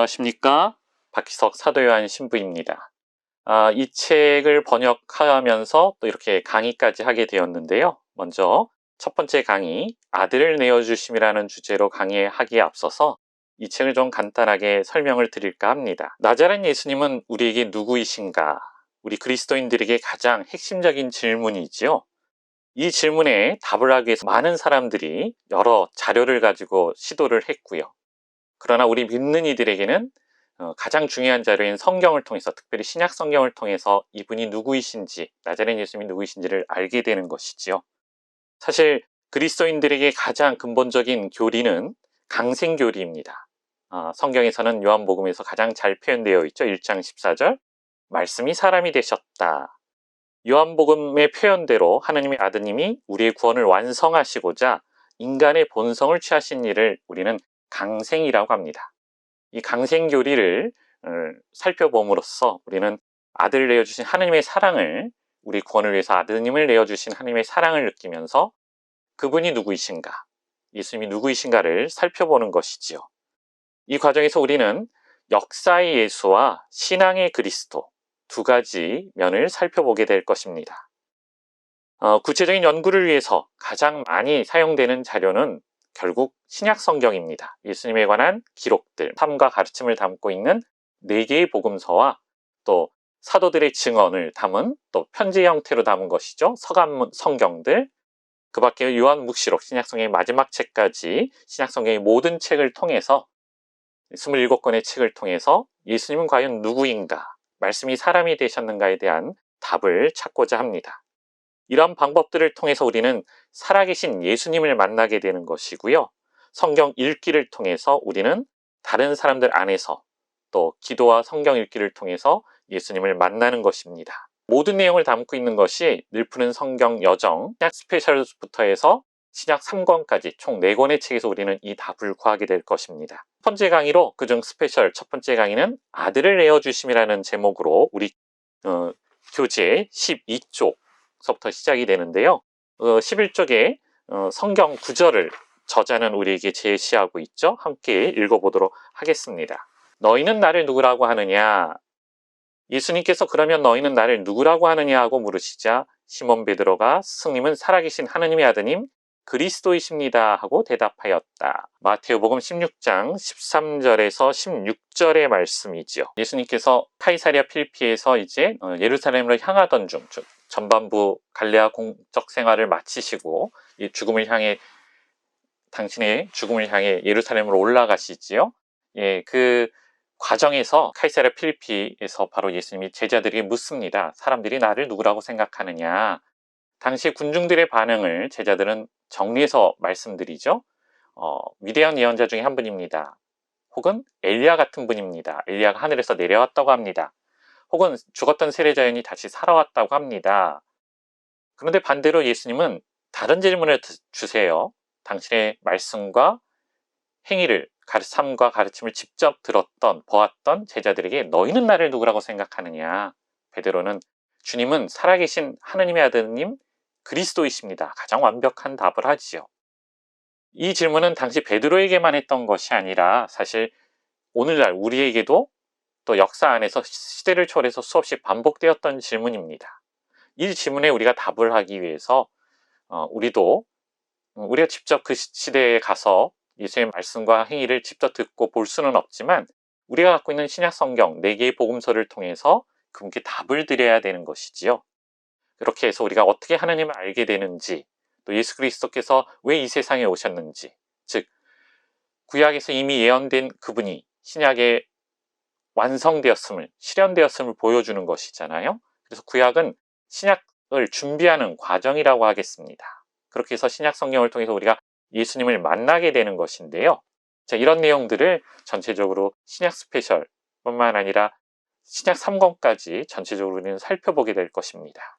안녕하십니까? 박희석 사도요한 신부입니다. 이 책을 번역하면서 또 이렇게 강의까지 하게 되었는데요. 먼저 첫 번째 강의, 아들을 내어주심이라는 주제로 강의하기에 앞서서 이 책을 좀 간단하게 설명을 드릴까 합니다. 나자렛 예수님은 우리에게 누구이신가? 우리 그리스도인들에게 가장 핵심적인 질문이지요. 이 질문에 답을 하기 위해서 많은 사람들이 여러 자료를 가지고 시도를 했고요. 그러나 우리 믿는 이들에게는 가장 중요한 자료인 성경을 통해서, 특별히 신약 성경을 통해서 이분이 누구이신지, 나자렛 예수님이 누구이신지를 알게 되는 것이지요. 사실 그리스도인들에게 가장 근본적인 교리는 강생교리입니다. 성경에서는 요한복음에서 가장 잘 표현되어 있죠. 1장 14절, 말씀이 사람이 되셨다. 요한복음의 표현대로 하느님의 아드님이 우리의 구원을 완성하시고자 인간의 본성을 취하신 일을 우리는 강생이라고 합니다. 이 강생교리를 살펴봄으로써 우리는 아들을 내어주신 하느님의 사랑을, 우리 구원을 위해서 아드님을 내어주신 하느님의 사랑을 느끼면서 그분이 누구이신가, 예수님이 누구이신가를 살펴보는 것이지요. 이 과정에서 우리는 역사의 예수와 신앙의 그리스도 두 가지 면을 살펴보게 될 것입니다. 구체적인 연구를 위해서 가장 많이 사용되는 자료는 결국 신약 성경입니다. 예수님에 관한 기록들, 삶과 가르침을 담고 있는 4개의 복음서와 또 사도들의 증언을 담은 또 편지 형태로 담은 것이죠. 서간 성경들, 그 밖에 요한묵시록, 신약 성경의 마지막 책까지 신약 성경의 모든 책을 통해서 27권의 책을 통해서 예수님은 과연 누구인가, 말씀이 사람이 되셨는가에 대한 답을 찾고자 합니다. 이런 방법들을 통해서 우리는 살아계신 예수님을 만나게 되는 것이고요. 성경 읽기를 통해서 우리는 다른 사람들 안에서 또 기도와 성경 읽기를 통해서 예수님을 만나는 것입니다. 모든 내용을 담고 있는 것이 늘푸는 성경 여정, 신약 스페셜부터 해서 신약 3권까지 총 4권의 책에서 우리는 이 답을 구하게 될 것입니다. 첫 번째 강의로 그중 스페셜 첫 번째 강의는 아들을 내어주심이라는 제목으로 우리 교재 12쪽서부터 시작이 되는데요. 11쪽에 성경 구절을 저자는 우리에게 제시하고 있죠. 함께 읽어보도록 하겠습니다. 너희는 나를 누구라고 하느냐? 예수님께서 그러면 너희는 나를 누구라고 하느냐 하고 물으시자 시몬 베드로가 스승님은 살아계신 하느님의 아드님 그리스도이십니다 하고 대답하였다. 마태복음 16장 13절에서 16절의 말씀이지요. 예수님께서 카이사랴 필리피에서 이제 예루살렘으로 향하던 중, 즉 전반부 갈레아 공적 생활을 마치시고 이 당신의 죽음을 향해 예루살렘으로 올라가시지요. 그 과정에서 카이사랴 필리피에서 바로 예수님이 제자들에게 묻습니다. 사람들이 나를 누구라고 생각하느냐? 당시 군중들의 반응을 제자들은 정리해서 말씀드리죠. 위대한 예언자 중에 한 분입니다. 혹은 엘리야 같은 분입니다. 엘리야가 하늘에서 내려왔다고 합니다. 혹은 죽었던 세례자연이 다시 살아왔다고 합니다. 그런데 반대로 예수님은 다른 질문을 주세요. 당신의 말씀과 행위를, 삶과 가르침을 직접 들었던, 보았던 제자들에게 너희는 나를 누구라고 생각하느냐? 베드로는 주님은 살아계신 하느님의 아드님 그리스도이십니다. 가장 완벽한 답을 하지요. 이 질문은 당시 베드로에게만 했던 것이 아니라 사실 오늘날 우리에게도 또 역사 안에서 시대를 초월해서 수없이 반복되었던 질문입니다. 이 질문에 우리가 답을 하기 위해서 우리가 직접 그 시대에 가서 예수님의 말씀과 행위를 직접 듣고 볼 수는 없지만 우리가 갖고 있는 신약 성경 4개의 복음서를 통해서 그분께 답을 드려야 되는 것이지요. 그렇게 해서 우리가 어떻게 하나님을 알게 되는지, 또 예수 그리스도께서 왜 이 세상에 오셨는지, 즉 구약에서 이미 예언된 그분이 신약에 완성되었음을, 실현되었음을 보여주는 것이잖아요. 그래서 구약은 신약을 준비하는 과정이라고 하겠습니다. 그렇게 해서 신약 성경을 통해서 우리가 예수님을 만나게 되는 것인데요. 자, 이런 내용들을 전체적으로 신약 스페셜 뿐만 아니라 신약 3권까지 전체적으로 우리는 살펴보게 될 것입니다.